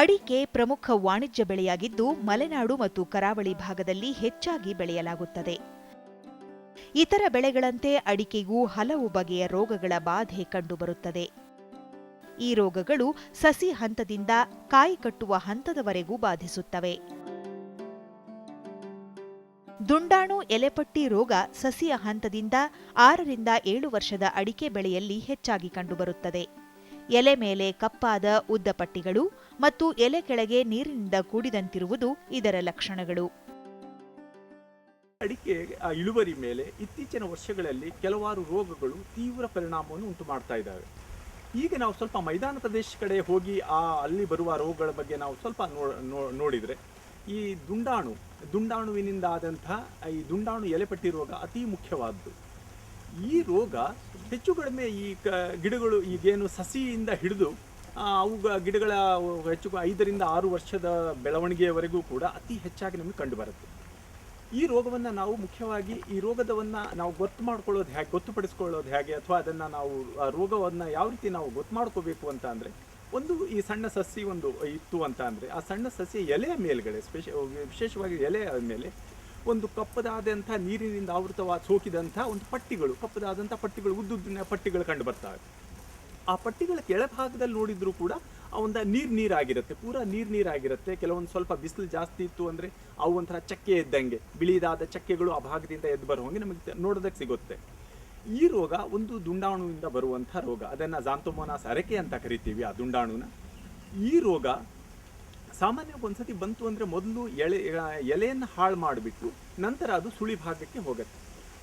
ಅಡಿಕೆ ಪ್ರಮುಖ ವಾಣಿಜ್ಯ ಬೆಳೆಯಾಗಿದ್ದು ಮಲೆನಾಡು ಮತ್ತು ಕರಾವಳಿ ಭಾಗದಲ್ಲಿ ಹೆಚ್ಚಾಗಿ ಬೆಳೆಯಲಾಗುತ್ತದೆ. ಇತರ ಬೆಳೆಗಳಂತೆ ಅಡಿಕೆಗೂ ಹಲವು ಬಗೆಯ ರೋಗಗಳ ಬಾಧೆ ಕಂಡುಬರುತ್ತದೆ. ಈ ರೋಗಗಳು ಸಸಿ ಹಂತದಿಂದ ಕಾಯಿ ಕಟ್ಟುವ ಹಂತದವರೆಗೂ ಬಾಧಿಸುತ್ತವೆ. ದುಂಡಾಣು ಎಲೆಪಟ್ಟಿ ರೋಗ ಸಸಿಯ ಹಂತದಿಂದ 6 ರಿಂದ 7 ವರ್ಷದ ಅಡಿಕೆ ಬೆಳೆಯಲ್ಲಿ ಹೆಚ್ಚಾಗಿ ಕಂಡುಬರುತ್ತದೆ. ಎಲೆ ಮೇಲೆ ಕಪ್ಪಾದ ಉದ್ದ ಪಟ್ಟಿಗಳು ಮತ್ತು ಎಲೆ ಕೆಳಗೆ ನೀರಿನಿಂದ ಕೂಡಿದಂತಿರುವುದು ಇದರ ಲಕ್ಷಣಗಳು. ಅಡಿಕೆ ಇಳುವರಿ ಮೇಲೆ ಇತ್ತೀಚಿನ ವರ್ಷಗಳಲ್ಲಿ ಕೆಲವಾರು ರೋಗಗಳು ತೀವ್ರ ಪರಿಣಾಮವನ್ನು ಉಂಟು ಮಾಡ್ತಾ ಇದ್ದಾವೆ. ಈಗ ನಾವು ಸ್ವಲ್ಪ ಮೈದಾನ ಪ್ರದೇಶ ಕಡೆ ಹೋಗಿ ಅಲ್ಲಿ ಬರುವ ರೋಗಗಳ ಬಗ್ಗೆ ನಾವು ಸ್ವಲ್ಪ ನೋಡಿದರೆ ಈ ದುಂಡಾಣುವಿನಿಂದ ಆದಂತಹ ಈ ದುಂಡಾಣು ಎಲೆಪಟ್ಟಿ ರೋಗ ಅತಿ ಮುಖ್ಯವಾದ್ದು. ಈ ರೋಗ ಹೆಚ್ಚು ಕಡಿಮೆ ಈ ಗಿಡಗಳು ಈಗೇನು ಸಸಿಯಿಂದ ಹಿಡಿದು ಅವು ಗಿಡಗಳ ಹೆಚ್ಚು 5 ರಿಂದ 6 ವರ್ಷದ ಬೆಳವಣಿಗೆಯವರೆಗೂ ಕೂಡ ಅತಿ ಹೆಚ್ಚಾಗಿ ನಮಗೆ ಕಂಡುಬರುತ್ತೆ. ಈ ರೋಗವನ್ನು ನಾವು ಮುಖ್ಯವಾಗಿ ಈ ರೋಗದವನ್ನು ನಾವು ಗೊತ್ತುಪಡಿಸ್ಕೊಳ್ಳೋದು ಹೇಗೆ ಅಥವಾ ಅದನ್ನು ನಾವು ರೋಗವನ್ನು ಯಾವ ರೀತಿ ನಾವು ಗೊತ್ತು ಮಾಡ್ಕೋಬೇಕು ಅಂತ ಅಂದರೆ, ಒಂದು ಈ ಸಣ್ಣ ಸಸಿ ಒಂದು ಇತ್ತು ಅಂತ ಅಂದರೆ ಆ ಸಣ್ಣ ಸಸಿ ಎಲೆಯ ಮೇಲ್ಗಡೆ ವಿಶೇಷವಾಗಿ ಎಲೆಯ ಮೇಲೆ ಒಂದು ಕಪ್ಪದಾದಂಥ ನೀರಿನಿಂದ ಆವೃತವಾದ ಸೋಕಿದಂಥ ಒಂದು ಪಟ್ಟಿಗಳು, ಕಪ್ಪದಾದಂಥ ಪಟ್ಟಿಗಳು, ಉದ್ದುದ್ದಿನ ಪಟ್ಟಿಗಳು ಕಂಡು ಬರ್ತವೆ. ಆ ಪಟ್ಟಿಗಳ ಕೆಳಭಾಗದಲ್ಲಿ ನೋಡಿದ್ರೂ ಕೂಡ ಒಂದು ನೀರಾಗಿರುತ್ತೆ, ಪೂರಾ ನೀರಾಗಿರುತ್ತೆ. ಕೆಲವೊಂದು ಸ್ವಲ್ಪ ಬಿಸಿಲು ಜಾಸ್ತಿ ಇತ್ತು ಅಂದರೆ ಅವು ಒಂಥರ ಚಕ್ಕೆ ಇದ್ದಂಗೆ ಬಿಳಿದಾದ ಚಕ್ಕೆಗಳು ಆ ಭಾಗದಿಂದ ಎದ್ದು ಬರುವಂಗೆ ನಮಗೆ ನೋಡೋದಕ್ಕೆ ಸಿಗುತ್ತೆ. ಈ ರೋಗ ಒಂದು ದುಂಡಾಣುವಿಂದ ಬರುವಂಥ ರೋಗ, ಅದನ್ನು ಝಾಂಥೋಮೋನಾಸ್ ಅರೆಕೆ ಅಂತ ಕರಿತೀವಿ. ಆ ದುಂಡಾಣುನ ಈ ರೋಗ ಸಾಮಾನ್ಯವಾಗಿ ಒಂದ್ಸತಿ ಬಂತು ಅಂದರೆ ಮೊದಲು ಎಲೆಯನ್ನು ಹಾಳು ಮಾಡಿಬಿಟ್ಟು ನಂತರ ಅದು ಸುಳಿ ಭಾಗಕ್ಕೆ ಹೋಗುತ್ತೆ.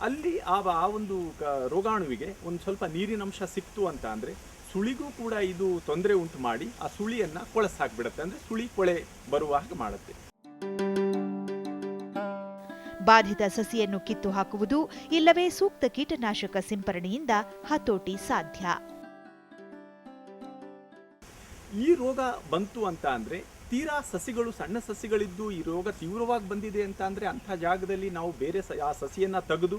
ಅಲ್ಲಿ ಆ ಒಂದು ರೋಗಾಣುವಿಗೆ ಒಂದು ಸ್ವಲ್ಪ ನೀರಿನಂಶ ಸಿಕ್ತು ಅಂತ ಅಂದರೆ ಸುಳಿಗೂ ಕೂಡ ಇದು ತೊಂದರೆ ಉಂಟು ಮಾಡಿ ಆ ಸುಳಿಯನ್ನು ಕೊಳಸಾಕ್ಬಿಡುತ್ತೆ, ಅಂದರೆ ಸುಳಿ ಕೊಳೆ ಬರುವ ಹಾಗೆ ಮಾಡುತ್ತೆ. ಬಾಧಿತ ಸಸಿಯನ್ನು ಕಿತ್ತು ಹಾಕುವುದು ಇಲ್ಲವೇ ಸೂಕ್ತ ಕೀಟನಾಶಕ ಸಿಂಪರಣೆಯಿಂದ ಹತೋಟಿ ಸಾಧ್ಯ. ಈ ರೋಗ ಬಂತು ಅಂತ ಅಂದರೆ ತೀರಾ ಸಸಿಗಳು ಸಣ್ಣ ಸಸಿಗಳಿದ್ದು ಈ ರೋಗ ತೀವ್ರವಾಗಿ ಬಂದಿದೆ ಅಂತ ಅಂದರೆ ಅಂಥ ಜಾಗದಲ್ಲಿ ನಾವು ಬೇರೆ ಆ ಸಸಿಯನ್ನು ತೆಗೆದು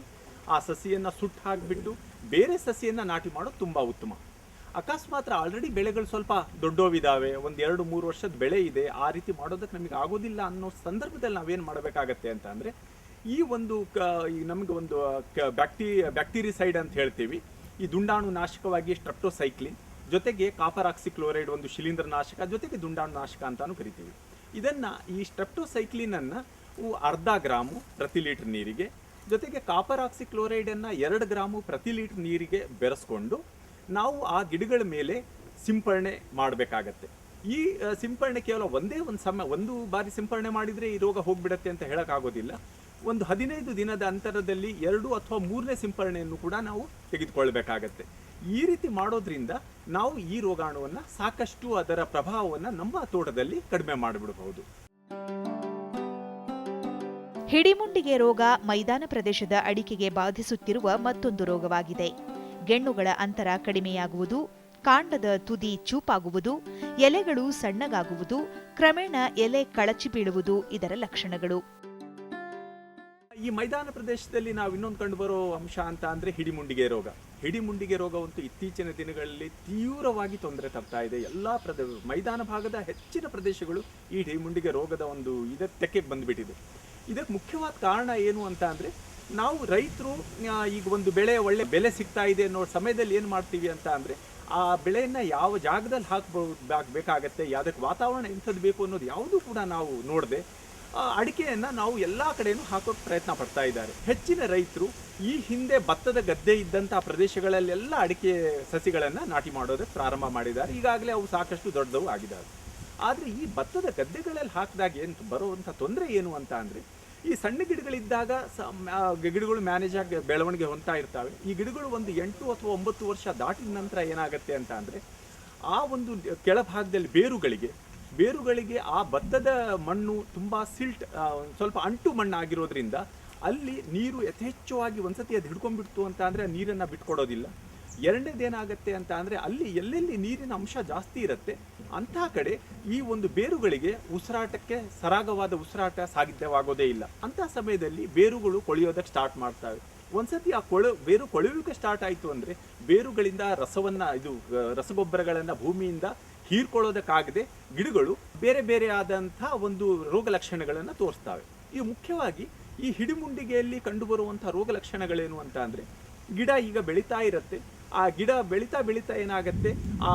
ಆ ಸಸಿಯನ್ನು ಸುಟ್ಟು ಹಾಕಿಬಿಟ್ಟು ಬೇರೆ ಸಸಿಯನ್ನು ನಾಟಿ ಮಾಡೋದು ತುಂಬ ಉತ್ತಮ. ಅಕಸ್ಮಾತ್ ಆಲ್ರೆಡಿ ಬೆಳೆಗಳು ಸ್ವಲ್ಪ ದೊಡ್ಡವಿದ್ದಾವೆ, ಒಂದು 2-3 ವರ್ಷದ ಬೆಳೆ ಇದೆ, ಆ ರೀತಿ ಮಾಡೋದಕ್ಕೆ ನಮಗೆ ಆಗೋದಿಲ್ಲ ಅನ್ನೋ ಸಂದರ್ಭದಲ್ಲಿ ನಾವೇನು ಮಾಡಬೇಕಾಗತ್ತೆ ಅಂತ ಅಂದರೆ ಈ ಒಂದು ನಮಗೆ ಒಂದು ಬ್ಯಾಕ್ಟೀರಿಸೈಡ್ ಅಂತ ಹೇಳ್ತೀವಿ, ಈ ದುಂಡಾಣು ನಾಶಕವಾಗಿ ಸ್ಟ್ರೆಪ್ಟೋಸೈಕ್ಲಿನ್ ಜೊತೆಗೆ ಕಾಪರ್ ಆಕ್ಸಿಕ್ಲೋರೈಡ್ ಒಂದು ಶಿಲೀಂಧ್ರ ನಾಶಕ ಜೊತೆಗೆ ದುಂಡಾಣು ನಾಶಕ ಅಂತಾನು ಕರಿತೀವಿ. ಇದನ್ನು ಈ ಸ್ಟ್ರೆಪ್ಟೋಸೈಕ್ಲಿನನ್ನು 0.5 ಗ್ರಾಮು ಪ್ರತಿ ಲೀಟರ್ ನೀರಿಗೆ ಜೊತೆಗೆ ಕಾಪರ್ ಆಕ್ಸಿಕ್ಲೋರೈಡನ್ನು 2 ಗ್ರಾಮು ಪ್ರತಿ ಲೀಟರ್ ನೀರಿಗೆ ಬೆರೆಸ್ಕೊಂಡು ನಾವು ಆ ಗಿಡಗಳ ಮೇಲೆ ಸಿಂಪರಣೆ ಮಾಡಬೇಕಾಗತ್ತೆ. ಈ ಸಿಂಪರಣೆ ಕೇವಲ ಒಂದು ಬಾರಿ ಸಿಂಪರಣೆ ಮಾಡಿದರೆ ಈ ರೋಗ ಹೋಗ್ಬಿಡತ್ತೆ ಅಂತ ಹೇಳೋಕ್ಕಾಗೋದಿಲ್ಲ. ಒಂದು 15 ದಿನದ ಅಂತರದಲ್ಲಿ 2 ಅಥವಾ 3ನೇ ಸಿಂಪರಣೆಯನ್ನು ಕೂಡ ನಾವು ತೆಗೆದುಕೊಳ್ಬೇಕಾಗತ್ತೆ. ಈ ರೀತಿ ಮಾಡೋದ್ರಿಂದ ನಾವು ಈ ರೋಗಾಣುವನ್ನು ಸಾಕಷ್ಟು ಅದರ ಪ್ರಭಾವವನ್ನು ನಮ್ಮ ತೋಟದಲ್ಲಿ ಕಡಿಮೆ ಮಾಡಿಬಿಡಬಹುದು. ಹಿಡಿಮುಂಡಿಗೆ ರೋಗ ಮೈದಾನ ಪ್ರದೇಶದ ಅಡಿಕೆಗೆ ಬಾಧಿಸುತ್ತಿರುವ ಮತ್ತೊಂದು ರೋಗವಾಗಿದೆ. ಗೆಣ್ಣುಗಳ ಅಂತರ ಕಡಿಮೆಯಾಗುವುದು, ಕಾಂಡದ ತುದಿ ಚೂಪಾಗುವುದು, ಎಲೆಗಳು ಸಣ್ಣಗಾಗುವುದು, ಕ್ರಮೇಣ ಎಲೆ ಕಳಚಿ ಬೀಳುವುದು ಇದರ ಲಕ್ಷಣಗಳು. ಈ ಮೈದಾನ ಪ್ರದೇಶದಲ್ಲಿ ನಾವು ಇನ್ನೊಂದು ಕಂಡುಬರೋ ಅಂಶ ಅಂತ ಅಂದರೆ ಹಿಡಿಮುಂಡಿಗೆ ರೋಗ. ಹಿಡಿಮುಂಡಿಗೆ ರೋಗವಂತೂ ಇತ್ತೀಚಿನ ದಿನಗಳಲ್ಲಿ ತೀವ್ರವಾಗಿ ತೊಂದರೆ ತರ್ತಾ ಇದೆ. ಎಲ್ಲ ಮೈದಾನ ಭಾಗದ ಹೆಚ್ಚಿನ ಪ್ರದೇಶಗಳು ಈ ಹಿಡಿಮುಂಡಿಗೆ ರೋಗದ ಒಂದು ತೆಕ್ಕೆ ಬಂದುಬಿಟ್ಟಿದೆ. ಇದಕ್ಕೆ ಮುಖ್ಯವಾದ ಕಾರಣ ಏನು ಅಂತ ಅಂದರೆ, ನಾವು ರೈತರು ಈಗ ಒಂದು ಒಳ್ಳೆ ಬೆಲೆ ಸಿಗ್ತಾ ಇದೆ ಅನ್ನೋ ಸಮಯದಲ್ಲಿ ಏನು ಮಾಡ್ತೀವಿ ಅಂತ ಅಂದರೆ ಆ ಬೆಳೆಯನ್ನು ಯಾವ ಜಾಗದಲ್ಲಿ ಹಾಕಬೇಕಾಗತ್ತೆ, ಯಾವುದಕ್ಕೆ ವಾತಾವರಣ ಎಂಥದ್ದು ಬೇಕು ಅನ್ನೋದು ಯಾವುದೂ ಕೂಡ ನಾವು ನೋಡದೆ ಅಡಿಕೆಯನ್ನು ನಾವು ಎಲ್ಲ ಕಡೆಯೂ ಹಾಕೋಕ್ಕೆ ಪ್ರಯತ್ನ ಪಡ್ತಾ ಇದ್ದಾರೆ. ಹೆಚ್ಚಿನ ರೈತರು ಈ ಹಿಂದೆ ಭತ್ತದ ಗದ್ದೆ ಇದ್ದಂಥ ಪ್ರದೇಶಗಳಲ್ಲೆಲ್ಲ ಅಡಿಕೆ ಸಸಿಗಳನ್ನು ನಾಟಿ ಮಾಡೋದಕ್ಕೆ ಪ್ರಾರಂಭ ಮಾಡಿದ್ದಾರೆ. ಈಗಾಗಲೇ ಅವು ಸಾಕಷ್ಟು ದೊಡ್ಡವು ಆಗಿದ್ದಾವೆ. ಆದರೆ ಈ ಭತ್ತದ ಗದ್ದೆಗಳಲ್ಲಿ ಹಾಕಿದಾಗ ಏನು ಬರುವಂಥ ತೊಂದರೆ ಏನು ಅಂತ ಅಂದರೆ, ಈ ಸಣ್ಣ ಗಿಡಗಳಿದ್ದಾಗ ಗಿಡಗಳು ಮ್ಯಾನೇಜ್ ಆಗಿ ಬೆಳವಣಿಗೆ ಹೊಂದ್ತಾ ಇರ್ತವೆ. ಈ ಗಿಡಗಳು ಒಂದು 8 ಅಥವಾ 9 ವರ್ಷ ದಾಟಿದ ನಂತರ ಏನಾಗುತ್ತೆ ಅಂತ ಅಂದರೆ ಆ ಒಂದು ಕೆಳಭಾಗದಲ್ಲಿ ಬೇರುಗಳಿಗೆ ಆ ಭತ್ತದ ಮಣ್ಣು ತುಂಬ ಸ್ವಲ್ಪ ಅಂಟು ಮಣ್ಣು ಆಗಿರೋದ್ರಿಂದ ಅಲ್ಲಿ ನೀರು ಯಥೇಚ್ಛವಾಗಿ ಒಂದ್ಸತಿ ಅದು ಹಿಡ್ಕೊಂಡ್ಬಿಡ್ತು ಅಂತ ಅಂದರೆ ಆ ನೀರನ್ನು ಬಿಟ್ಕೊಡೋದಿಲ್ಲ. ಎರಡನೇದೇನಾಗುತ್ತೆ ಅಂತ ಅಂದರೆ ಅಲ್ಲಿ ಎಲ್ಲೆಲ್ಲಿ ನೀರಿನ ಅಂಶ ಜಾಸ್ತಿ ಇರುತ್ತೆ ಅಂತಹ ಕಡೆ ಈ ಒಂದು ಬೇರುಗಳಿಗೆ ಉಸಿರಾಟಕ್ಕೆ ಸರಾಗವಾದ ಉಸಿರಾಟ ಸಾಧ್ಯವಾಗೋದೇ ಇಲ್ಲ. ಅಂತಹ ಸಮಯದಲ್ಲಿ ಬೇರುಗಳು ಕೊಳೆಯೋದಕ್ಕೆ ಸ್ಟಾರ್ಟ್ ಮಾಡ್ತವೆ. ಒಂದ್ಸತಿ ಆ ಬೇರು ಕೊಳೆಯೋಕ್ಕೆ ಸ್ಟಾರ್ಟ್ ಆಯಿತು ಅಂದರೆ ಬೇರುಗಳಿಂದ ರಸಗೊಬ್ಬರಗಳನ್ನು ಭೂಮಿಯಿಂದ ಹೀರ್ಕೊಳ್ಳೋದಕ್ಕಾಗದೆ ಗಿಡಗಳು ಬೇರೆ ಬೇರೆ ಆದಂಥ ಒಂದು ರೋಗ ಲಕ್ಷಣಗಳನ್ನು ತೋರಿಸ್ತವೆ. ಈ ಮುಖ್ಯವಾಗಿ ಈ ಹಿಡಿಮುಂಡಿಗೆಯಲ್ಲಿ ಕಂಡುಬರುವಂಥ ರೋಗ ಲಕ್ಷಣಗಳೇನು ಅಂತ ಅಂದರೆ, ಗಿಡ ಈಗ ಬೆಳೀತಾ ಇರುತ್ತೆ, ಆ ಗಿಡ ಬೆಳೀತಾ ಬೆಳೀತಾ ಏನಾಗುತ್ತೆ, ಆ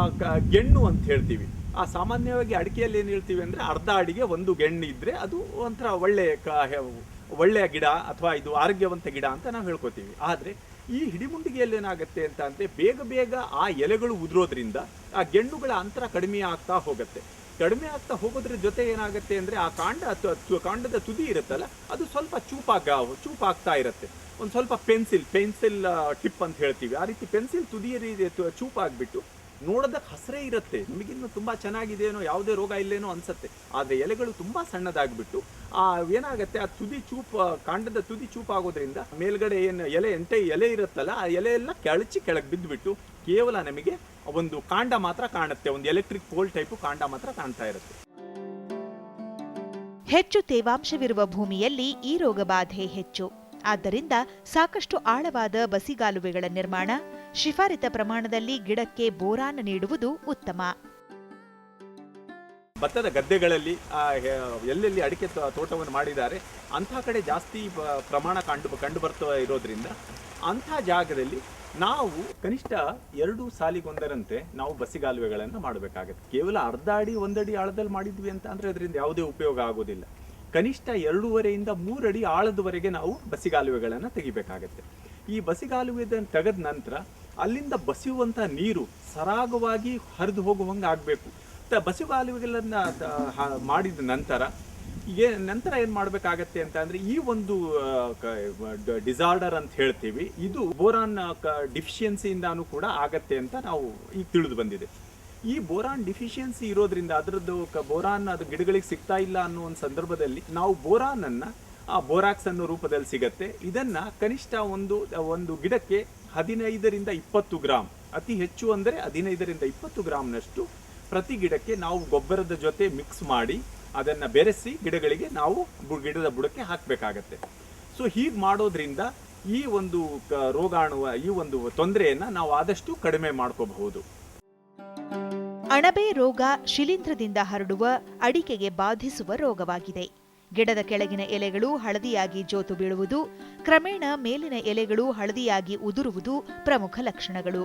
ಗೆಣ್ಣು ಅಂತ ಹೇಳ್ತೀವಿ. ಆ ಸಾಮಾನ್ಯವಾಗಿ ಅಡಿಕೆಯಲ್ಲಿ ಏನು ಹೇಳ್ತೀವಿ ಅಂದರೆ, ಅರ್ಧ ಅಡಿಗೆ ಒಂದು ಗೆಣ್ಣು ಇದ್ದರೆ ಅದು ಒಂಥರ ಒಳ್ಳೆಯ ಗಿಡ ಅಥವಾ ಇದು ಆರೋಗ್ಯವಂತ ಗಿಡ ಅಂತ ನಾವು ಹೇಳ್ಕೊತೀವಿ. ಆದರೆ ಈ ಹಿಡಿಮುಂಡಿಗೆಯಲ್ಲಿ ಏನಾಗುತ್ತೆ ಅಂತ ಅಂದರೆ, ಬೇಗ ಬೇಗ ಆ ಎಲೆಗಳು ಉದುರೋದ್ರಿಂದ ಆ ಗೆಣ್ಣುಗಳ ಅಂತರ ಕಡಿಮೆ ಆಗ್ತಾ ಹೋಗುತ್ತೆ. ಕಡಿಮೆ ಆಗ್ತಾ ಹೋಗೋದ್ರ ಜೊತೆ ಏನಾಗುತ್ತೆ ಅಂದರೆ, ಆ ಕಾಂಡದ ತುದಿ ಇರುತ್ತಲ್ಲ, ಅದು ಸ್ವಲ್ಪ ಚೂಪಾಗ್ತಾ ಇರುತ್ತೆ. ಒಂದು ಸ್ವಲ್ಪ ಪೆನ್ಸಿಲ್ ಟಿಪ್ ಅಂತ ಹೇಳ್ತೀವಿ, ಆ ರೀತಿ ಪೆನ್ಸಿಲ್ ತುದಿಯ ಚೂಪಾಗ್ಬಿಟ್ಟು ನೋಡೋದಕ್ಕೆ ಹಸಿರೇ ಇರುತ್ತೆ, ನಮಗಿನ್ನೂ ತುಂಬ ಚೆನ್ನಾಗಿದೆಯೇನೋ, ಯಾವುದೇ ರೋಗ ಇಲ್ಲೇನೋ ಅನ್ಸುತ್ತೆ. ಆದರೆ ಎಲೆಗಳು ತುಂಬ ಸಣ್ಣದಾಗ್ಬಿಟ್ಟು ಏನಾಗುತ್ತೆ, ಆ ಕಾಂಡದ ತುದಿ ಚೂಪಾಗೋದ್ರಿಂದ ಮೇಲ್ಗಡೆ ಏನು ಎಲೆ ಇರುತ್ತಲ್ಲ, ಆ ಎಲೆ ಎಲ್ಲ ಕೆಳಗೆ ಬಿದ್ದುಬಿಟ್ಟು ಕೇವಲ ನಮಗೆ ಒಂದು ಕಾಂಡ ಮಾತ್ರ ಕಾಣುತ್ತೆ, ಒಂದು ಎಲೆಕ್ಟ್ರಿಕ್ ಪೋಲ್ ಟೈಪು ಕಾಂಡ ಮಾತ್ರ ಕಾಣ್ತಾ ಇರುತ್ತೆ. ಹೆಚ್ಚು ತೇವಾಂಶವಿರುವ ಭೂಮಿಯಲ್ಲಿ ಈ ರೋಗಬಾಧೆ ಹೆಚ್ಚು. ಆದ್ದರಿಂದ ಸಾಕಷ್ಟು ಆಳವಾದ ಬಸಿಗಾಲುವೆಗಳ ನಿರ್ಮಾಣ, ಶಿಫಾರಿತ ಪ್ರಮಾಣದಲ್ಲಿ ಗಿಡಕ್ಕೆ ಬೋರಾನ್ ನೀಡುವುದು ಉತ್ತಮ. ಭತ್ತದ ಗದ್ದೆಗಳಲ್ಲಿ ಎಲ್ಲೆಲ್ಲಿ ಅಡಿಕೆ ತೋಟವನ್ನು ಮಾಡಿದ್ದಾರೆ ಅಂಥ ಕಡೆ ಜಾಸ್ತಿ ಪ್ರಮಾಣ ಕಂಡು ಬರ್ತಾ ಇರೋದ್ರಿಂದ ಅಂಥ ಜಾಗದಲ್ಲಿ ನಾವು ಕನಿಷ್ಠ 2 ಸಾಲಿಗೊಂದರಂತೆ ನಾವು ಬಸಿಗಾಲುವೆಗಳನ್ನು ಮಾಡಬೇಕಾಗುತ್ತೆ. ಕೇವಲ ಅರ್ಧ ಅಡಿ 1 ಅಡಿ ಆಳದಲ್ಲಿ ಮಾಡಿದ್ವಿ ಅಂತ ಅಂದರೆ ಅದರಿಂದ ಯಾವುದೇ ಉಪಯೋಗ ಆಗೋದಿಲ್ಲ. ಕನಿಷ್ಠ 2.5 3 ಅಡಿ ಆಳದವರೆಗೆ ನಾವು ಬಸಿಗಾಲುವೆಗಳನ್ನು ತೆಗಿಬೇಕಾಗತ್ತೆ. ಈ ಬಸಿಗಾಲುವೆಯನ್ನು ತೆಗೆದ ನಂತರ ಅಲ್ಲಿಂದ ಬಸಿಯುವಂಥ ನೀರು ಸರಾಗವಾಗಿ ಹರಿದು ಹೋಗುವಂಗೆ ಆಗಬೇಕು. ಬಸಿಗಾಲುವೆಗಳನ್ನು ಮಾಡಿದ ನಂತರ ಏನು ಮಾಡಬೇಕಾಗತ್ತೆ ಅಂತ ಅಂದರೆ, ಈ ಒಂದು ಡಿಸಾರ್ಡರ್ ಅಂತ ಹೇಳ್ತೀವಿ, ಇದು ಬೋರಾನ್ ಡಿಫಿಷಿಯನ್ಸಿಯಿಂದಾನು ಕೂಡ ಆಗತ್ತೆ ಅಂತ ನಾವು ಈಗ ತಿಳಿದು ಬಂದಿದೆ. ಈ ಬೋರಾನ್ ಡಿಫಿಷಿಯನ್ಸಿ ಇರೋದ್ರಿಂದ ಅದರದ್ದು ಬೋರಾನ್ ಅದು ಗಿಡಗಳಿಗೆ ಸಿಗ್ತಾ ಇಲ್ಲ ಅನ್ನೋ ಒಂದು ಸಂದರ್ಭದಲ್ಲಿ ನಾವು ಬೋರಾನನ್ನು ಬೋರಾಕ್ಸ್ ಅನ್ನೋ ರೂಪದಲ್ಲಿ ಸಿಗತ್ತೆ. ಇದನ್ನು ಕನಿಷ್ಠ ಒಂದು ಗಿಡಕ್ಕೆ 15ರಿಂದ 20 ಗ್ರಾಮ್, ಅತಿ ಹೆಚ್ಚು ಅಂದರೆ 15ರಿಂದ 20 ಗ್ರಾಮ್ನಷ್ಟು ಪ್ರತಿ ಗಿಡಕ್ಕೆ ನಾವು ಗೊಬ್ಬರದ ಜೊತೆ ಮಿಕ್ಸ್ ಮಾಡಿ ಅದನ್ನು ಬೆರೆಸಿ ಗಿಡಗಳಿಗೆ ನಾವು ಗಿಡದ ಬುಡಕ್ಕೆ ಹಾಕಬೇಕಾಗತ್ತೆ. ಸೊ ಹೀಗೆ ಮಾಡೋದ್ರಿಂದ ಈ ಒಂದು ರೋಗಾಣುವ ಈ ಒಂದು ತೊಂದರೆಯನ್ನು ನಾವು ಆದಷ್ಟು ಕಡಿಮೆ ಮಾಡ್ಕೋಬಹುದು. ಅಣಬೆ ರೋಗ ಶಿಲೀಂಧ್ರದಿಂದ ಹರಡುವ ಅಡಿಕೆಗೆ ಬಾಧಿಸುವ ರೋಗವಾಗಿದೆ. ಗಿಡದ ಕೆಳಗಿನ ಎಲೆಗಳು ಹಳದಿಯಾಗಿ ಜೋತು ಬೀಳುವುದು, ಕ್ರಮೇಣ ಮೇಲಿನ ಎಲೆಗಳು ಹಳದಿಯಾಗಿ ಉದುರುವುದು ಪ್ರಮುಖ ಲಕ್ಷಣಗಳು.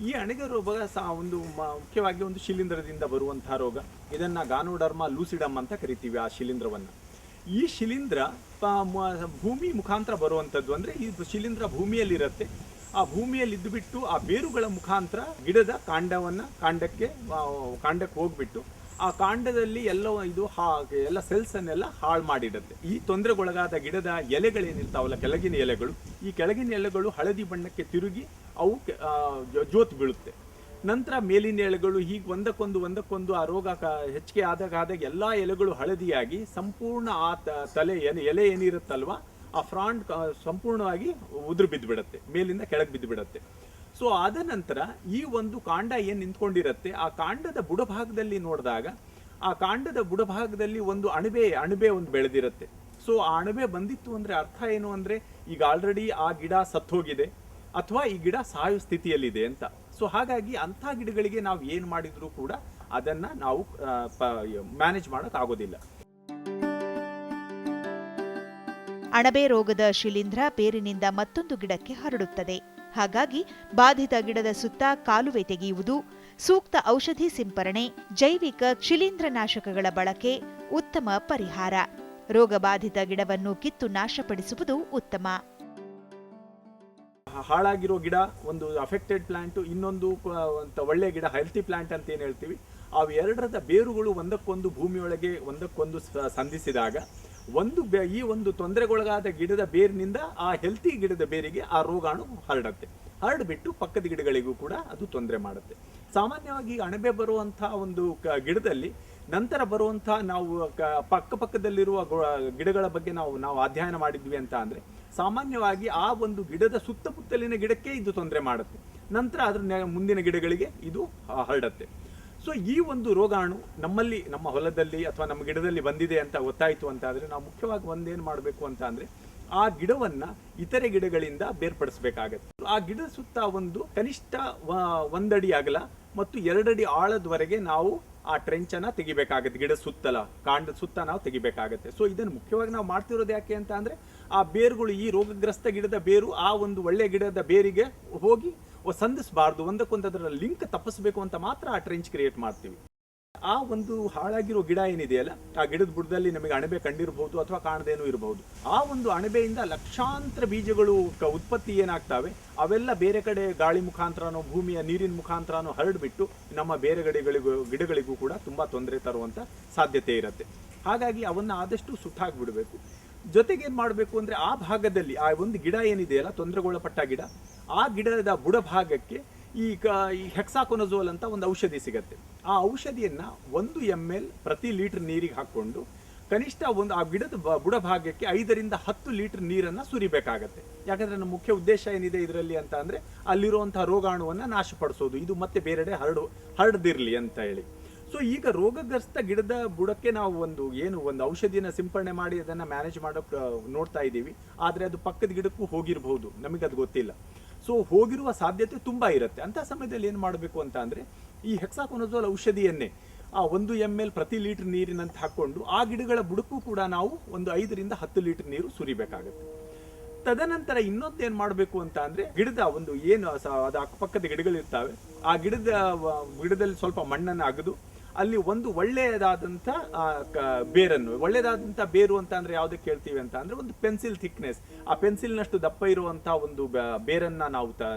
ಈ ಅಣಬೆ ರೋಗ ಮುಖ್ಯವಾಗಿ ಒಂದು ಶಿಲೀಂಧ್ರದಿಂದ ಬರುವಂತಹ ರೋಗ. ಇದನ್ನ ಗಾನೋಡರ್ಮಾ ಲೂಸಿಡಮ್ ಅಂತ ಕರಿತೀವಿ ಆ ಶಿಲೀಂಧ್ರವನ್ನು. ಈ ಶಿಲೀಂಧ್ರ ಭೂಮಿ ಮುಖಾಂತರ ಬರುವಂಥದ್ದು. ಅಂದರೆ ಈ ಶಿಲೀಂಧ್ರ ಭೂಮಿಯಲ್ಲಿರುತ್ತೆ, ಆ ಭೂಮಿಯಲ್ಲಿ ಇದ್ದುಬಿಟ್ಟು ಆ ಬೇರುಗಳ ಮುಖಾಂತರ ಗಿಡದ ಕಾಂಡಕ್ಕೆ ಹೋಗ್ಬಿಟ್ಟು ಆ ಕಾಂಡದಲ್ಲಿ ಎಲ್ಲ ಸೆಲ್ಸನ್ನೆಲ್ಲ ಹಾಳು ಮಾಡಿಡುತ್ತೆ. ಈ ತೊಂದರೆಗೊಳಗಾದ ಗಿಡದ ಎಲೆಗಳೇನಿರ್ತಾವಲ್ಲ, ಕೆಳಗಿನ ಎಲೆಗಳು, ಈ ಕೆಳಗಿನ ಎಲೆಗಳು ಹಳದಿ ಬಣ್ಣಕ್ಕೆ ತಿರುಗಿ ಅವು ಜೋತು ಬೀಳುತ್ತೆ. ನಂತರ ಮೇಲಿನ ಎಲೆಗಳು ಹೀಗೆ ಒಂದಕ್ಕೊಂದು ಆ ರೋಗ ಹೆಚ್ಚಿಗೆ ಆದಾಗ ಎಲ್ಲ ಎಲೆಗಳು ಹಳದಿಯಾಗಿ ಸಂಪೂರ್ಣ ಆ ಎಲೆ ಏನಿರುತ್ತಲ್ವ ಆ ಫ್ರಾಂಟ್ ಸಂಪೂರ್ಣವಾಗಿ ಉದುರು ಬಿದ್ದುಬಿಡುತ್ತೆ, ಮೇಲಿಂದ ಕೆಳಗೆ ಬಿದ್ದುಬಿಡುತ್ತೆ. ಸೊ ಆದ ನಂತರ ಈ ಒಂದು ಕಾಂಡ ಏನು ನಿಂತ್ಕೊಂಡಿರುತ್ತೆ, ಆ ಕಾಂಡದ ಬುಡಭಾಗದಲ್ಲಿ ನೋಡಿದಾಗ ಆ ಕಾಂಡದ ಬುಡಭಾಗದಲ್ಲಿ ಒಂದು ಅಣಬೆ ಒಂದು ಬೆಳೆದಿರುತ್ತೆ. ಸೊ ಆ ಅಣಬೆ ಬಂದಿತ್ತು ಅಂದರೆ ಅರ್ಥ ಏನು ಅಂದರೆ, ಈಗ ಆಲ್ರೆಡಿ ಆ ಗಿಡ ಸತ್ತೋಗಿದೆ ಅಥವಾ ಈ ಗಿಡ ಸಾಯೋ ಸ್ಥಿತಿಯಲ್ಲಿದೆ ಅಂತ. ಸೊ ಹಾಗಾಗಿ ಅಂಥ ಗಿಡಗಳಿಗೆ ನಾವು ಏನು ಮಾಡಿದರೂ ಕೂಡ ಅದನ್ನು ನಾವು ಮ್ಯಾನೇಜ್ ಮಾಡೋಕ್ಕಾಗೋದಿಲ್ಲ. ಅಣಬೆ ರೋಗದ ಶಿಲೀಂಧ್ರ ಬೇರಿನಿಂದ ಮತ್ತೊಂದು ಗಿಡಕ್ಕೆ ಹರಡುತ್ತದೆ. ಹಾಗಾಗಿ ಬಾಧಿತ ಗಿಡದ ಸುತ್ತ ಕಾಲುವೆ ತೆಗೆಯುವುದು, ಸೂಕ್ತ ಔಷಧಿ ಸಿಂಪರಣೆ, ಜೈವಿಕ ಶಿಲೀಂಧ್ರನಾಶಕಗಳ ಬಳಕೆ ಉತ್ತಮ ಪರಿಹಾರ. ರೋಗಬಾಧಿತ ಗಿಡವನ್ನು ಕಿತ್ತು ನಾಶಪಡಿಸುವುದು ಉತ್ತಮ. ಹಾಳಾಗಿರೋ ಗಿಡ ಒಂದು ಅಫೆಕ್ಟೆಡ್ ಪ್ಲಾಂಟು, ಇನ್ನೊಂದು ಒಳ್ಳೆ ಗಿಡ ಹೆಲ್ತಿ ಪ್ಲಾಂಟ್ ಅಂತ ಏನು ಹೇಳ್ತೀವಿ, ಅವು ಎರಡರದ ಬೇರುಗಳು ಒಂದಕ್ಕೊಂದು ಭೂಮಿಯೊಳಗೆ ಒಂದಕ್ಕೊಂದು ಸಂಧಿಸಿದಾಗ ಈ ಒಂದು ತೊಂದರೆಗೊಳಗಾದ ಗಿಡದ ಬೇರಿನಿಂದ ಆ ಹೆಲ್ತಿ ಗಿಡದ ಬೇರಿಗೆ ಆ ರೋಗಾಣು ಹರಡ್ಬಿಟ್ಟು ಪಕ್ಕದ ಗಿಡಗಳಿಗೂ ಕೂಡ ಅದು ತೊಂದರೆ ಮಾಡುತ್ತೆ. ಸಾಮಾನ್ಯವಾಗಿ ಅಣಬೆ ಬರುವಂತಹ ಒಂದು ಗಿಡದಲ್ಲಿ ನಂತರ ಬರುವಂತಹ ನಾವು ಪಕ್ಕದಲ್ಲಿರುವ ಗಿಡಗಳ ಬಗ್ಗೆ ನಾವು ಅಧ್ಯಯನ ಮಾಡಿದ್ವಿ ಅಂತ ಅಂದರೆ, ಸಾಮಾನ್ಯವಾಗಿ ಆ ಒಂದು ಗಿಡದ ಸುತ್ತಮುತ್ತಲಿನ ಗಿಡಕ್ಕೆ ಇದು ತೊಂದರೆ ಮಾಡುತ್ತೆ, ನಂತರ ಅದರ ಮುಂದಿನ ಗಿಡಗಳಿಗೆ ಇದು ಹರಡುತ್ತೆ. ಸೊ ಈ ಒಂದು ರೋಗಾಣು ನಮ್ಮ ಹೊಲದಲ್ಲಿ ಅಥವಾ ನಮ್ಮ ಗಿಡದಲ್ಲಿ ಬಂದಿದೆ ಅಂತ ಗೊತ್ತಾಯಿತು ಅಂತ ಆದರೆ ನಾವು ಮುಖ್ಯವಾಗಿ ಒಂದೇನು ಮಾಡಬೇಕು ಅಂತ ಅಂದರೆ, ಆ ಗಿಡವನ್ನು ಇತರೆ ಗಿಡಗಳಿಂದ ಬೇರ್ಪಡಿಸಬೇಕಾಗತ್ತೆ. ಆ ಗಿಡದ ಸುತ್ತ ಒಂದು ಕನಿಷ್ಠ 1 ಅಡಿ ಅಗಲ ಮತ್ತು 2 ಅಡಿ ಆಳದವರೆಗೆ ನಾವು ಆ ಟ್ರೆಂಚನ್ನು ತೆಗಿಬೇಕಾಗುತ್ತೆ. ಗಿಡದ ಸುತ್ತಲ, ಕಾಂಡದ ಸುತ್ತ ನಾವು ತೆಗಿಬೇಕಾಗತ್ತೆ. ಸೊ ಇದನ್ನು ಮುಖ್ಯವಾಗಿ ನಾವು ಮಾಡ್ತಿರೋದು ಯಾಕೆ ಅಂತ ಅಂದರೆ, ಆ ಬೇರುಗಳು, ಈ ರೋಗಗ್ರಸ್ತ ಗಿಡದ ಬೇರು ಆ ಒಂದು ಒಳ್ಳೆ ಗಿಡದ ಬೇರಿಗೆ ಹೋಗಿ ಸಂಧಿಸಬಾರ್ದು, ಒಂದಕ್ಕೊಂದರ ಲಿಂಕ್ ತಪ್ಪಿಸ್ಬೇಕು ಅಂತ ಮಾತ್ರ ಆ ಟ್ರೆಂಚ್ ಕ್ರಿಯೇಟ್ ಮಾಡ್ತೀವಿ. ಆ ಒಂದು ಹಾಳಾಗಿರೋ ಗಿಡ ಏನಿದೆಯಲ್ಲ, ಆ ಗಿಡದ ಬುಡದಲ್ಲಿ ನಮಗೆ ಅಣಬೆ ಕಂಡಿರಬಹುದು ಅಥವಾ ಕಾಣದೇನೂ ಇರಬಹುದು. ಆ ಒಂದು ಅಣಬೆಯಿಂದ ಲಕ್ಷಾಂತರ ಬೀಜಗಳು ಉತ್ಪತ್ತಿ ಏನಾಗ್ತವೆ, ಅವೆಲ್ಲ ಬೇರೆ ಕಡೆ ಗಾಳಿ ಮುಖಾಂತರನೋ ಭೂಮಿಯ ನೀರಿನ ಮುಖಾಂತರನೋ ಹರಡ್ಬಿಟ್ಟು ನಮ್ಮ ಬೇರೆ ಗಿಡಗಳಿಗೂ ಕೂಡ ತುಂಬ ತೊಂದರೆ ತರುವಂಥ ಸಾಧ್ಯತೆ ಇರುತ್ತೆ. ಹಾಗಾಗಿ ಅವನ್ನ ಆದಷ್ಟು ಸುಟ್ಟಾಕ್ಬಿಡಬೇಕು. ಜೊತೆಗೆ ಏನು ಮಾಡಬೇಕು ಅಂದರೆ, ಆ ಭಾಗದಲ್ಲಿ ಆ ಒಂದು ಗಿಡ ಏನಿದೆಯಲ್ಲ, ತೊಂದರೆಗೊಳಪಟ್ಟ ಗಿಡ, ಆ ಗಿಡದ ಬುಡ ಭಾಗಕ್ಕೆ ಈ ಹೆಕ್ಸಾಕೊನಜೋಲ್ ಅಂತ ಒಂದು ಔಷಧಿ ಸಿಗುತ್ತೆ. ಆ ಔಷಧಿಯನ್ನು 1 ml ಪ್ರತಿ ಲೀಟರ್ ನೀರಿಗೆ ಹಾಕ್ಕೊಂಡು ಕನಿಷ್ಠ ಆ ಗಿಡದ ಬುಡ ಭಾಗಕ್ಕೆ 5 ರಿಂದ 10 ಲೀಟರ್ ನೀರನ್ನು ಸುರಿಬೇಕಾಗತ್ತೆ. ಯಾಕಂದರೆ ನಮ್ಮ ಮುಖ್ಯ ಉದ್ದೇಶ ಏನಿದೆ ಇದರಲ್ಲಿ ಅಂತ ಅಂದರೆ, ಅಲ್ಲಿರುವಂಥ ರೋಗಾಣುವನ್ನು ನಾಶಪಡಿಸೋದು, ಇದು ಮತ್ತೆ ಬೇರೆಡೆ ಹರಡದಿರಲಿ ಅಂತ ಹೇಳಿ. ಸೊ ಈಗ ರೋಗಗ್ರಸ್ತ ಗಿಡದ ಬುಡಕ್ಕೆ ನಾವು ಒಂದು ಔಷಧಿನ ಸಿಂಪಡಣೆ ಮಾಡಿ ಅದನ್ನು ಮ್ಯಾನೇಜ್ ಮಾಡೋಕ್ಕೆ ನೋಡ್ತಾ ಇದ್ದೀವಿ. ಆದರೆ ಅದು ಪಕ್ಕದ ಗಿಡಕ್ಕೂ ಹೋಗಿರಬಹುದು, ನಮಗದು ಗೊತ್ತಿಲ್ಲ. ಸೊ ಹೋಗಿರುವ ಸಾಧ್ಯತೆ ತುಂಬ ಇರುತ್ತೆ. ಅಂಥ ಸಮಯದಲ್ಲಿ ಏನು ಮಾಡಬೇಕು ಅಂತ ಅಂದರೆ, ಈ ಹೆಕ್ಸಾಕೊನಜೋಲ್ ಔಷಧಿಯನ್ನೇ 1 ml ಪ್ರತಿ ಲೀಟರ್ ನೀರಿನಂತ ಹಾಕ್ಕೊಂಡು ಆ ಗಿಡಗಳ ಬುಡಕ್ಕೂ ಕೂಡ ನಾವು 5 ರಿಂದ 10 ಲೀಟರ್ ನೀರು ಸುರಿಬೇಕಾಗುತ್ತೆ. ತದನಂತರ ಇನ್ನೊಂದೇನು ಮಾಡಬೇಕು ಅಂತ ಅಂದರೆ, ಗಿಡದ ಅದು ಅಕ್ಕಪಕ್ಕದ ಗಿಡಗಳಿರ್ತಾವೆ, ಆ ಗಿಡದಲ್ಲಿ ಸ್ವಲ್ಪ ಮಣ್ಣನ್ನು ಅಗೆದು ಅಲ್ಲಿ ಒಂದು ಒಳ್ಳೆಯದಾದಂಥ ಬೇರು ಅಂತ ಅಂದರೆ ಯಾವುದಕ್ಕೆ ಹೇಳ್ತೀವಿ ಅಂತ ಅಂದರೆ, ಒಂದು ಪೆನ್ಸಿಲ್ ಥಿಕ್ನೆಸ್, ಆ ಪೆನ್ಸಿಲ್ನಷ್ಟು ದಪ್ಪ ಇರುವಂಥ ಒಂದು ಬೇರನ್ನು ನಾವು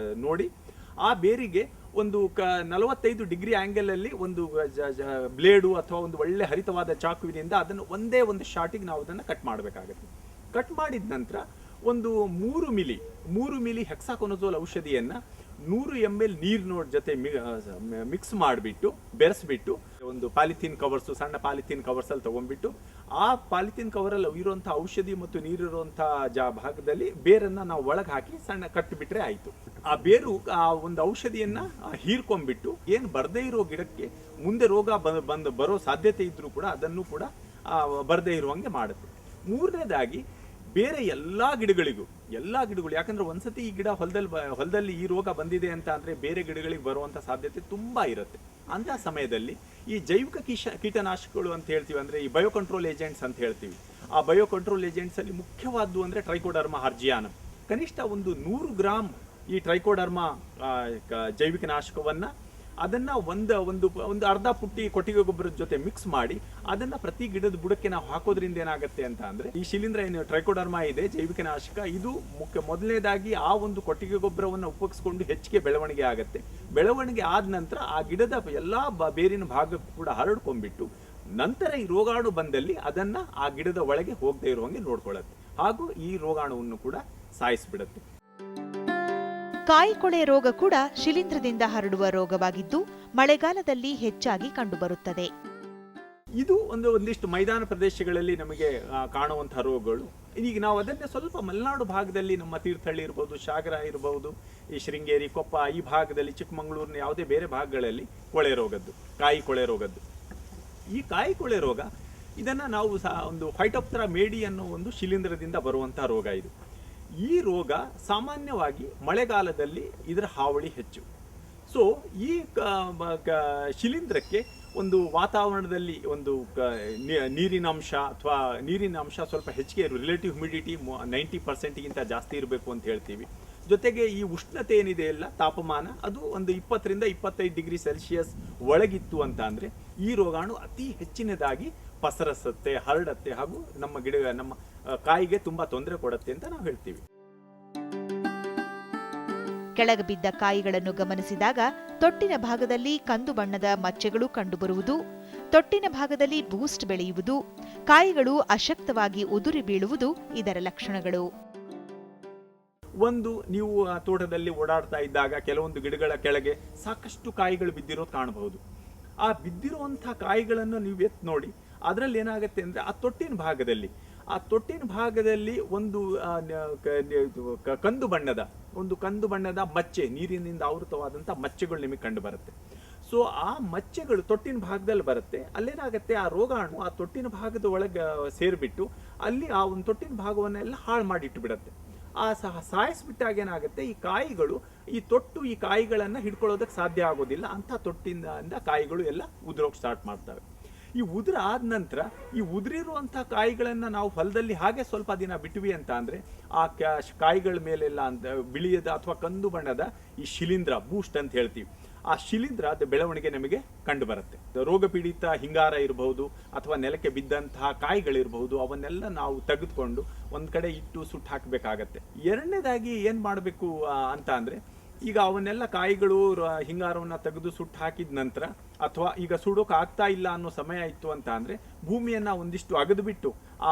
ನೋಡಿ, ಆ ಬೇರಿಗೆ 45 ಡಿಗ್ರಿ ಆ್ಯಂಗಲಲ್ಲಿ ಒಂದು ಬ್ಲೇಡು ಅಥವಾ ಒಂದು ಒಳ್ಳೆ ಹರಿತವಾದ ಚಾಕುವಿನಿಂದ ಅದನ್ನು ಒಂದೇ ಒಂದು ಶಾಟಿಗೆ ನಾವು ಅದನ್ನು ಕಟ್ ಮಾಡಬೇಕಾಗುತ್ತೆ. ಕಟ್ ಮಾಡಿದ ನಂತರ 3 ಮಿಲಿ ಹೆಕ್ಸಾಕೊನಜೋಲ್ ಔಷಧಿಯನ್ನು 100 ml ನೀರಿನ ಜೊತೆ ಮಿಕ್ಸ್ ಮಾಡಿಬಿಟ್ಟು ಬೆರೆಸ್ಬಿಟ್ಟು ಒಂದು ಪಾಲಿಥೀನ್ ಕವರ್ಸು, ಸಣ್ಣ ಪಾಲಿಥೀನ್ ಕವರ್ಸಲ್ಲಿ ತೊಗೊಂಡ್ಬಿಟ್ಟು ಆ ಪಾಲಿಥೀನ್ ಕವರಲ್ಲಿ ಇರುವಂಥ ಔಷಧಿ ಮತ್ತು ನೀರಿರುವಂಥ ಭಾಗದಲ್ಲಿ ಬೇರನ್ನು ನಾವು ಒಳಗೆ ಹಾಕಿ ಸಣ್ಣ ಕಟ್ಟಿಬಿಟ್ರೆ ಆಯಿತು. ಆ ಬೇರು ಆ ಒಂದು ಔಷಧಿಯನ್ನು ಹೀರ್ಕೊಂಡ್ಬಿಟ್ಟು ಏನು ಬರದೇ ಇರೋ ಗಿಡಕ್ಕೆ ಮುಂದೆ ರೋಗ ಬರೋ ಸಾಧ್ಯತೆ ಇದ್ರೂ ಕೂಡ ಅದನ್ನು ಕೂಡ ಬರದೇ ಇರುವಂಗೆ ಮಾಡುತ್ತೆ. ಮೂರನೇದಾಗಿ, ಬೇರೆ ಎಲ್ಲ ಗಿಡಗಳು, ಯಾಕಂದ್ರೆ ಒಂದ್ಸತಿ ಈ ಗಿಡ ಹೊಲದಲ್ಲಿ ಈ ರೋಗ ಬಂದಿದೆ ಅಂತ ಅಂದರೆ ಬೇರೆ ಗಿಡಗಳಿಗೆ ಬರುವಂಥ ಸಾಧ್ಯತೆ ತುಂಬ ಇರುತ್ತೆ. ಅಂಥ ಸಮಯದಲ್ಲಿ ಈ ಜೈವಿಕ ಕೀಟನಾಶಕಗಳು ಅಂತ ಹೇಳ್ತೀವಿ, ಅಂದರೆ ಈ ಬಯೋಕಂಟ್ರೋಲ್ ಏಜೆಂಟ್ಸ್ ಅಂತ ಹೇಳ್ತೀವಿ. ಆ ಬಯೋಕಂಟ್ರೋಲ್ ಏಜೆಂಟ್ಸಲ್ಲಿ ಮುಖ್ಯವಾದ್ದು ಅಂದರೆ ಟ್ರೈಕೋಡರ್ಮಾ ಹರ್ಜಿಯಾನಮ್. ಕನಿಷ್ಠ 100 ಗ್ರಾಮ್ ಈ ಟ್ರೈಕೋಡರ್ಮಾ ಜೈವಿಕ ನಾಶಕವನ್ನು ಅದನ್ನು ಒಂದು ಅರ್ಧ ಪುಟ್ಟಿ ಕೊಟ್ಟಿಗೆ ಗೊಬ್ಬರದ ಜೊತೆ ಮಿಕ್ಸ್ ಮಾಡಿ ಅದನ್ನು ಪ್ರತಿ ಗಿಡದ ಬುಡಕ್ಕೆ ನಾವು ಹಾಕೋದ್ರಿಂದ ಏನಾಗುತ್ತೆ ಅಂತ ಅಂದರೆ, ಈ ಶಿಲೀಂಧ್ರ ಏನು ಟ್ರೈಕೋಡರ್ಮಾ ಇದೆ ಜೈವಿಕ ನಾಶಕ, ಇದು ಮೊದಲನೇದಾಗಿ ಆ ಒಂದು ಕೊಟ್ಟಿಗೆ ಗೊಬ್ಬರವನ್ನು ಉಪಯೋಗಿಸ್ಕೊಂಡು ಹೆಚ್ಚಿಗೆ ಬೆಳವಣಿಗೆ ಆಗುತ್ತೆ. ಬೆಳವಣಿಗೆ ಆದ ನಂತರ ಆ ಗಿಡದ ಎಲ್ಲ ಬೇರಿನ ಭಾಗಕ್ಕೂ ಕೂಡ ಹರಡ್ಕೊಂಡ್ಬಿಟ್ಟು ನಂತರ ಈ ರೋಗಾಣು ಬಂದಲ್ಲಿ ಅದನ್ನು ಆ ಗಿಡದ ಒಳಗೆ ಹೋಗದೆ ಇರುವಂಗೆ ನೋಡ್ಕೊಳ್ಳುತ್ತೆ. ಹಾಗೂ ಈ ರೋಗಾಣುವನ್ನು ಕೂಡ ಸಾಯಿಸಿಬಿಡುತ್ತೆ. ಕಾಯಿಕೊಳೆ ರೋಗ ಕೂಡ ಶಿಲೀಂಧ್ರದಿಂದ ಹರಡುವ ರೋಗವಾಗಿದ್ದು ಮಳೆಗಾಲದಲ್ಲಿ ಹೆಚ್ಚಾಗಿ ಕಂಡುಬರುತ್ತದೆ. ಇದು ಒಂದಿಷ್ಟು ಮೈದಾನ ಪ್ರದೇಶಗಳಲ್ಲಿ ನಮಗೆ ಕಾಣುವಂತಹ ರೋಗಗಳು. ಈಗ ನಾವು ಅದನ್ನೇ ಸ್ವಲ್ಪ ಮಲೆನಾಡು ಭಾಗದಲ್ಲಿ, ನಮ್ಮ ತೀರ್ಥಹಳ್ಳಿ ಇರ್ಬೋದು, ಸಾಗರ ಇರಬಹುದು, ಈ ಶೃಂಗೇರಿ, ಕೊಪ್ಪ ಈ ಭಾಗದಲ್ಲಿ, ಚಿಕ್ಕಮಗಳೂರಿನ ಯಾವುದೇ ಬೇರೆ ಭಾಗಗಳಲ್ಲಿ ಕಾಯಿ ಕೊಳೆ ರೋಗದ್ದು. ಈ ಕಾಯಿ ಕೊಳೆ ರೋಗ ಇದನ್ನು ನಾವು ಒಂದು ಫೈಟೋಪ್ತರಾ ಮೇಡಿ ಅನ್ನೋ ಒಂದು ಶಿಲೀಂಧ್ರದಿಂದ ಬರುವಂಥ ರೋಗ ಇದು. ಈ ರೋಗ ಸಾಮಾನ್ಯವಾಗಿ ಮಳೆಗಾಲದಲ್ಲಿ ಇದರ ಹಾವಳಿ ಹೆಚ್ಚು. ಸೊ ಈ ಶಿಲೀಂಧ್ರಕ್ಕೆ ಒಂದು ವಾತಾವರಣದಲ್ಲಿ ಒಂದು ನೀರಿನ ಅಂಶ ಸ್ವಲ್ಪ ಹೆಚ್ಚಿಗೆ, ರಿಲೇಟಿವ್ ಹ್ಯುಮಿಡಿಟಿ 90% ಜಾಸ್ತಿ ಇರಬೇಕು ಅಂತ ಹೇಳ್ತೀವಿ. ಜೊತೆಗೆ ಈ ಉಷ್ಣತೆ ಏನಿದೆ ಎಲ್ಲ ತಾಪಮಾನ ಅದು ಒಂದು 20 ರಿಂದ 25 ಡಿಗ್ರಿ ಸೆಲ್ಸಿಯಸ್ ಒಳಗಿತ್ತು ಅಂತ ಅಂದರೆ ಈ ರೋಗಾಣು ಅತಿ ಹೆಚ್ಚಿನದಾಗಿ ಪಸರಿಸುತ್ತೆ, ಹರಡುತ್ತೆ, ಹಾಗೂ ನಮ್ಮ ಕಾಯಿಗೆ ತುಂಬಾ ತೊಂದರೆ ಕೊಡುತ್ತೆ ಅಂತ ನಾವು ಹೇಳ್ತೀವಿ. ಕೆಳಗೆ ಬಿದ್ದ ಕಾಯಿಗಳನ್ನು ಗಮನಿಸಿದಾಗ ತೊಟ್ಟಿನ ಭಾಗದಲ್ಲಿ ಕಂದು ಬಣ್ಣದ ಮಚ್ಚೆಗಳು ಕಂಡುಬರುವುದು, ತೊಟ್ಟಿನ ಭಾಗದಲ್ಲಿ ಬೂಸ್ಟ್ ಬೆಳೆಯುವುದು, ಕಾಯಿಗಳು ಅಶಕ್ತವಾಗಿ ಉದುರಿ ಬೀಳುವುದು ಇದರ ಲಕ್ಷಣಗಳು. ನೀವು ತೋಟದಲ್ಲಿ ಓಡಾಡ್ತಾ ಇದ್ದಾಗ ಕೆಲವೊಂದು ಗಿಡಗಳ ಕೆಳಗೆ ಸಾಕಷ್ಟು ಕಾಯಿಗಳು ಬಿದ್ದಿರೋದು ಕಾಣಬಹುದು. ಆ ಬಿದ್ದಿರುವಂಥ ಕಾಯಿಗಳನ್ನು ನೀವು ಎತ್ತು ನೋಡಿ, ಅದರಲ್ಲಿ ಏನಾಗುತ್ತೆ ಅಂದರೆ ಆ ತೊಟ್ಟಿನ ಭಾಗದಲ್ಲಿ ಒಂದು ಕಂದು ಬಣ್ಣದ ಮಚ್ಚೆ, ನೀರಿನಿಂದ ಆವೃತವಾದಂಥ ಮಚ್ಚೆಗಳು ನಿಮಗೆ ಕಂಡು ಬರುತ್ತೆ. ಸೊ ಆ ಮಚ್ಚೆಗಳು ತೊಟ್ಟಿನ ಭಾಗದಲ್ಲಿ ಬರುತ್ತೆ. ಅಲ್ಲೇನಾಗುತ್ತೆ, ಆ ರೋಗಾಣು ಆ ತೊಟ್ಟಿನ ಭಾಗದ ಒಳಗೆ ಸೇರಿಬಿಟ್ಟು ಅಲ್ಲಿ ಆ ಒಂದು ತೊಟ್ಟಿನ ಭಾಗವನ್ನೆಲ್ಲ ಹಾಳು ಮಾಡಿಟ್ಟು ಬಿಡುತ್ತೆ. ಸಾಯಿಸ್ಬಿಟ್ಟಾಗ ಏನಾಗುತ್ತೆ, ಈ ಕಾಯಿಗಳು ಈ ತೊಟ್ಟು ಈ ಕಾಯಿಗಳನ್ನು ಹಿಡ್ಕೊಳ್ಳೋದಕ್ಕೆ ಸಾಧ್ಯ ಆಗೋದಿಲ್ಲ. ಅಂಥ ತೊಟ್ಟಿಂದ ಕಾಯಿಗಳು ಎಲ್ಲ ಉದುರೋಕೆ ಸ್ಟಾರ್ಟ್ ಮಾಡ್ತವೆ. ಈ ಉದುರ ಆದ ನಂತರ ಈ ಉದುರಿರುವಂಥ ಕಾಯಿಗಳನ್ನು ನಾವು ಹೊಲದಲ್ಲಿ ಹಾಗೆ ಸ್ವಲ್ಪ ದಿನ ಬಿಟ್ವಿ ಅಂತ ಅಂದರೆ ಆ ಕಾಯಿಗಳ ಮೇಲೆಲ್ಲ ಬಿಳಿಯದ ಅಥವಾ ಕಂದು ಬಣ್ಣದ ಈ ಶಿಲೀಂಧ್ರ, ಬೂಸ್ಟ್ ಅಂತ ಹೇಳ್ತೀವಿ, ಆ ಶಿಲೀಂಧ್ರದ ಬೆಳವಣಿಗೆ ನಮಗೆ ಕಂಡು ಬರುತ್ತೆ. ರೋಗ ಪೀಡಿತ ಹಿಂಗಾರ ಇರಬಹುದು ಅಥವಾ ನೆಲಕ್ಕೆ ಬಿದ್ದಂತಹ ಕಾಯಿಗಳಿರಬಹುದು, ಅವನ್ನೆಲ್ಲ ನಾವು ತೆಗೆದುಕೊಂಡು ಒಂದು ಕಡೆ ಇಟ್ಟು ಸುಟ್ಟು ಹಾಕಬೇಕಾಗತ್ತೆ. ಎರಡನೇದಾಗಿ ಏನು ಮಾಡಬೇಕು ಅಂತ ಅಂದರೆ, ಈಗ ಅವನ್ನೆಲ್ಲ ಕಾಯಿಗಳು ಹಿಂಗಾರವನ್ನು ತೆಗೆದು ಸುಟ್ಟು ಹಾಕಿದ ನಂತರ ಅಥವಾ ಈಗ ಸುಡೋಕೆ ಆಗ್ತಾ ಇಲ್ಲ ಅನ್ನೋ ಸಮಯ ಇತ್ತು ಅಂತ ಅಂದರೆ ಭೂಮಿಯನ್ನು ಒಂದಿಷ್ಟು ಅಗದುಬಿಟ್ಟು ಆ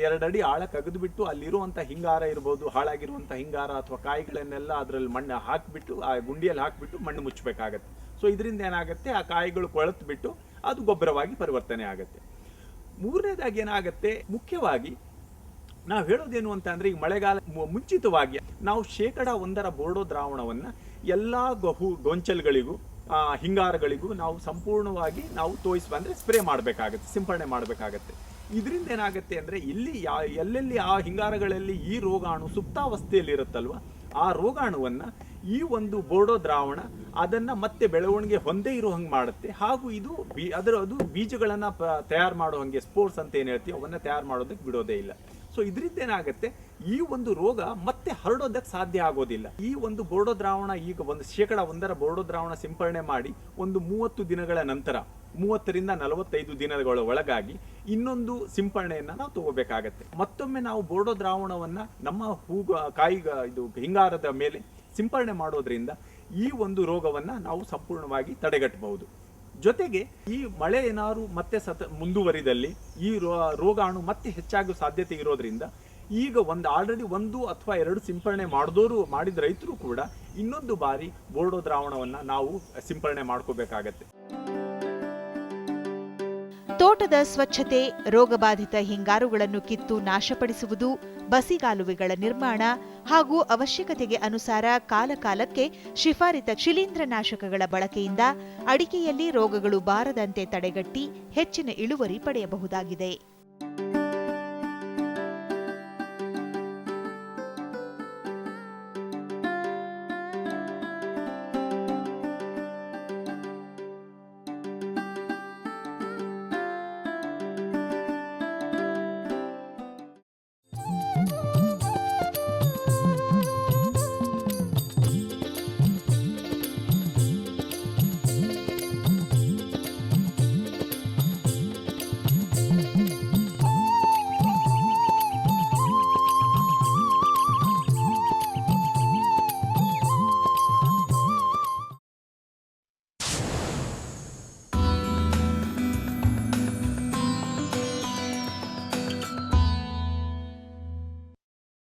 ಎರಡು ಅಡಿ ಆಳಕ್ಕೆ ಅಗದುಬಿಟ್ಟು ಅಲ್ಲಿರುವಂಥ ಹಿಂಗಾರ ಇರ್ಬೋದು, ಹಾಳಾಗಿರುವಂಥ ಹಿಂಗಾರ ಅಥವಾ ಕಾಯಿಗಳನ್ನೆಲ್ಲ ಅದರಲ್ಲಿ ಮಣ್ಣು ಹಾಕಿಬಿಟ್ಟು ಆ ಗುಂಡಿಯಲ್ಲಿ ಹಾಕಿಬಿಟ್ಟು ಮಣ್ಣು ಮುಚ್ಚಬೇಕಾಗತ್ತೆ. ಸೊ ಇದರಿಂದ ಏನಾಗುತ್ತೆ, ಆ ಕಾಯಿಗಳು ಕೊಳೆತು ಬಿಟ್ಟು ಅದು ಗೊಬ್ಬರವಾಗಿ ಪರಿವರ್ತನೆ ಆಗುತ್ತೆ. ಮೂರನೇದಾಗಿ ಏನಾಗುತ್ತೆ, ಮುಖ್ಯವಾಗಿ ನಾವು ಹೇಳೋದೇನು ಅಂತ ಅಂದರೆ, ಈಗ ಮಳೆಗಾಲ ಮುಂಚಿತವಾಗಿ ನಾವು 1% ಬೋರ್ಡೋ ದ್ರಾವಣವನ್ನು ಎಲ್ಲ ಗೊಂಚಲುಗಳಿಗೂ ಹಿಂಗಾರಗಳಿಗೂ ನಾವು ಸಂಪೂರ್ಣವಾಗಿ ನಾವು ಅಂದರೆ ಸ್ಪ್ರೇ ಮಾಡಬೇಕಾಗತ್ತೆ, ಸಿಂಪರಣೆ ಮಾಡಬೇಕಾಗತ್ತೆ. ಇದರಿಂದ ಏನಾಗುತ್ತೆ ಅಂದರೆ, ಎಲ್ಲೆಲ್ಲಿ ಆ ಹಿಂಗಾರಗಳಲ್ಲಿ ಈ ರೋಗಾಣು ಸುಪ್ತಾವಸ್ಥೆಯಲ್ಲಿ ಇರುತ್ತಲ್ವ, ಆ ರೋಗಾಣುವನ್ನು ಈ ಒಂದು ಬೋರ್ಡೋ ದ್ರಾವಣ ಅದನ್ನು ಮತ್ತೆ ಬೆಳವಣಿಗೆ ಹೊಂದೇ ಇರೋ ಹಂಗೆ ಮಾಡುತ್ತೆ. ಹಾಗೂ ಇದು ಅದು ಬೀಜಗಳನ್ನು ತಯಾರು ಮಾಡೋ ಹಾಗೆ, ಸ್ಪೋರ್ಸ್ ಅಂತ ಏನು ಹೇಳ್ತೀವಿ, ಅವನ್ನ ತಯಾರು ಮಾಡೋದಕ್ಕೆ ಬಿಡೋದೇ ಇಲ್ಲ. ಸೊ ಇದರಿಂದ ಏನಾಗುತ್ತೆ, ಈ ಒಂದು ರೋಗ ಮತ್ತೆ ಹರಡೋದಕ್ಕೆ ಸಾಧ್ಯ ಆಗೋದಿಲ್ಲ. ಈ ಒಂದು ಬೋರ್ಡೋ ದ್ರಾವಣ ಈಗ 1% ಬೋರ್ಡೋ ದ್ರಾವಣ ಸಿಂಪರಣೆ ಮಾಡಿ ಒಂದು 30 ದಿನಗಳ ನಂತರ, 30ರಿಂದ 45 ದಿನಗಳ ಒಳಗಾಗಿ ಇನ್ನೊಂದು ಸಿಂಪರಣೆಯನ್ನು ನಾವು ತಗೋಬೇಕಾಗತ್ತೆ. ಮತ್ತೊಮ್ಮೆ ನಾವು ಬೋರ್ಡೋ ದ್ರಾವಣವನ್ನ ನಮ್ಮ ಇದು ಹಿಂಗಾರದ ಮೇಲೆ ಸಿಂಪರಣೆ ಮಾಡೋದ್ರಿಂದ ಈ ಒಂದು ರೋಗವನ್ನ ನಾವು ಸಂಪೂರ್ಣವಾಗಿ ತಡೆಗಟ್ಟಬಹುದು. ಜೊತೆಗೆ ಈ ಮಳೆ ಏನಾದ್ರು ಮತ್ತೆ ಮುಂದುವರಿದಲ್ಲಿ ಈ ರೋಗಾಣು ಮತ್ತೆ ಹೆಚ್ಚಾಗುವ ಸಾಧ್ಯತೆ ಇರೋದ್ರಿಂದ ಈಗ ಆಲ್ರೆಡಿ 1 ಅಥವಾ 2 ಸಿಂಪರಣೆ ಮಾಡಿದ ರೈತರು ಕೂಡ ಇನ್ನೊಂದು ಬಾರಿ ಬೋರ್ಡೋ ದ್ರಾವಣವನ್ನ ನಾವು ಸಿಂಪರಣೆ ಮಾಡ್ಕೋಬೇಕಾಗತ್ತೆ. ತೋಟದ ಸ್ವಚ್ಛತೆ, ರೋಗಬಾಧಿತ ಹಿಂಗಾರುಗಳನ್ನು ಕಿತ್ತು ನಾಶಪಡಿಸುವುದು, ಬಸಿಗಾಲುವೆಗಳ ನಿರ್ಮಾಣ ಹಾಗೂ ಅವಶ್ಯಕತೆಗೆ ಅನುಸಾರ ಕಾಲಕಾಲಕ್ಕೆ ಶಿಫಾರಿತ ಶಿಲೀಂಧ್ರನಾಶಕಗಳ ಬಳಕೆಯಿಂದ ಅಡಿಕೆಯಲ್ಲಿ ರೋಗಗಳು ಬಾರದಂತೆ ತಡೆಗಟ್ಟಿ ಹೆಚ್ಚಿನ ಇಳುವರಿ ಪಡೆಯಬಹುದಾಗಿದೆ.